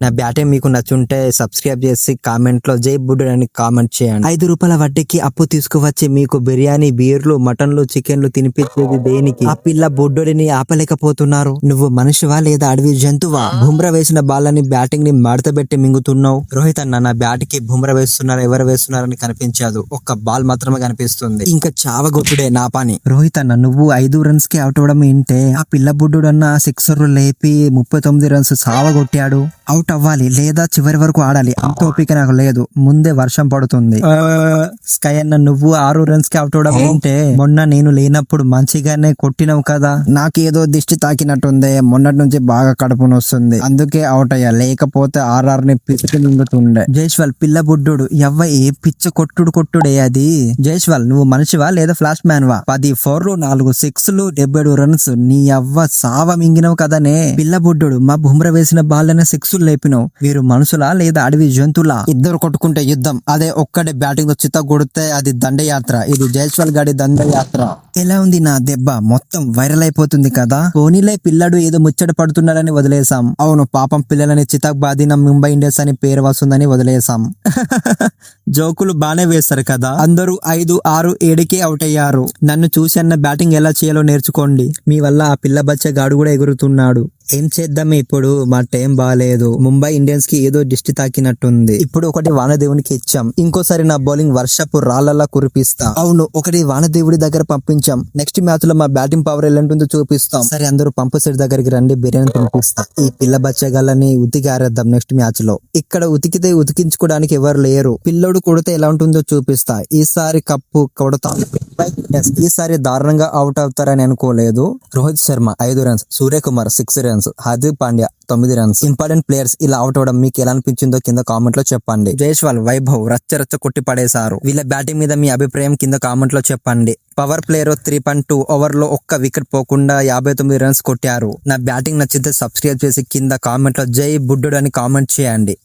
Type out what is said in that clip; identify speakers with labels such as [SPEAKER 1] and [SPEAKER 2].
[SPEAKER 1] నా బ్యాటింగ్ మీకు నచ్చుంటే సబ్స్క్రైబ్ చేసి కామెంట్ లో జై బుడ్డు అని కామెంట్ చేయండి. 5 రూపాయల వడ్డీకి అప్పు తీసుకువచ్చి మీకు బిర్యానీ, బీర్లు, మటన్లు, చికెన్లు తినిపించేది దేనికి? ఆ పిల్ల బుడ్డోడిని ఆపలేకపోతున్నారు. నువ్వు మనిషివా లేదా అడవి జంతువా? బుమ్రా వేసిన బాల్లని బ్యాటింగ్ ని మడతబెట్టి మింగుతున్నావు. రోహిత్ అన్న, నా బ్యాట్ కి బుమ్రా వేస్తున్నారు, ఎవరు వేస్తున్నారని కనిపించదు. ఒక్క బాల్ మాత్రమే కనిపిస్తుంది. ఇంకా చావగొట్టుడే నా పని. రోహిత్ అన్న, నువ్వు 5 రన్స్ కి అవుట్ అవడం ఏంటే? ఆ పిల్ల బుడ్డోడు అన్న సిక్సర్ లేపి 39 రన్స్ సావగొట్టాడు. అవుట్ అవ్వాలి లేదా చివరి వరకు ఆడాలి. అంత ఓపిక నాకు లేదు. ముందే వర్షం పడుతుంది. స్కై అన్న, నువ్వు 6 రన్స్ కి అవుట్ అవడం ఏంటే? మొన్న నేను లేనప్పుడు మంచిగానే కొట్టినావు కదా. నాకేదో దిష్టి తాకినట్టుంది. మొన్నటి నుంచి బాగా కడుపు నొస్తుంది, అందుకే అవుట్ అయ్యా. లేకపోతే ఆర్ఆర్ ని పిచ్చి మింగుతుండే. జైస్వాల్ పిల్ల బుడ్డోడు ఎవ్వ ఏ పిచ్చ కొట్టుడే అది. జైస్వాల్, నువ్వు మనిషివా లేదా ఫ్లాష్ మ్యాన్ వా? 10 4లు 4 6లు 77 రన్స్. నీ అవ్వ సావ మింగినవు కదనే. పిల్ల బుడ్డోడు, మా బుమ్రా వేసిన బాల్ 6లు లేపినావు. వీరు మనుషులా లేదా అడవి జంతువులా? ఇద్దరు కొట్టుకుంటే యుద్ధం. అదే ఒక్కడే బ్యాటింగ్ తో చిత్త కొడితే అది దండయాత్ర. ఇది జైస్వాల్ గాడి దండయాత్ర. ఎలా ఉంది నా దెబ్బ? మొత్తం వైరల్ అయిపోతుంది కదా. పోనీలే, పిల్లడు ఏదో ముచ్చట పడుతున్నాడని వదిలేసాం. అవును, పాపం పిల్లలని చితక్ బాదిన ముంబై ఇండియన్స్ అని పేరు వస్తుందని వదిలేసాం. జోకులు బానే వేస్తారు కదా. అందరూ 5 6 7కే అవుట్ అయ్యారు. నన్ను చూసి అన్న బ్యాటింగ్ ఎలా చేయాలో నేర్చుకోండి. మీ వల్ల ఆ పిల్ల బచ్చ గాడు కూడా ఎగురుతున్నాడు. ఏం చేద్దాం ఇప్పుడు? మా టైం బాగాలేదు. ముంబై ఇండియన్స్ కి ఏదో దిష్టి తాకినట్టుంది. ఇప్పుడు ఒకటి వానదేవునికి ఇచ్చాం, ఇంకోసారి నా బౌలింగ్ వర్షపు రాళ్లలా కురిపిస్తా. అవును, ఒకటి వానదేవుడి దగ్గర పంపించాం. నెక్స్ట్ మ్యాచ్ లో మా బ్యాటింగ్ పవర్ ఎలా ఉంటుందో చూపిస్తాం. సరే, అందరూ పంపు సెట్ దగ్గరికి రండి, బిర్యానీ తినిపిస్తా. ఈ పిల్ల బచ్చగాళ్ళని ఉతికి ఆరేద్దాం నెక్స్ట్ మ్యాచ్ లో. ఇక్కడ ఉతికితే ఉతికించుకోవడానికి ఎవరు లేరు. పిల్లోడు కొడితే ఎలా ఉంటుందో చూపిస్తా. ఈసారి కప్పు కొడతా. ఈసారి దారుణంగా అవుట్ అవుతారని అనుకోలేదు. Rohit Sharma 5 runs, Suryakumar 6 runs, Hardik Pandya 9 runs. Important players ఇలా అవుట్ అవడం మీకు ఎలా అనిపించిందో కింద కామెంట్ లో చెప్పండి. జైస్వాల్, వైభవ్ రచ్చ కొట్టి పడేశారు. వీళ్ళ బ్యాటింగ్ మీద మీ అభిప్రాయం కింద కామెంట్ లో చెప్పండి. పవర్ ప్లేయర్ 3.2 ఓవర్ లో ఒక్క వికెట్ పోకుండా 59 రన్స్ కొట్టారు. నా బ్యాటింగ్ నచ్చితే సబ్స్క్రైబ్ చేసి కింద కామెంట్ లో జై బుడ్డు అని కామెంట్ చేయండి.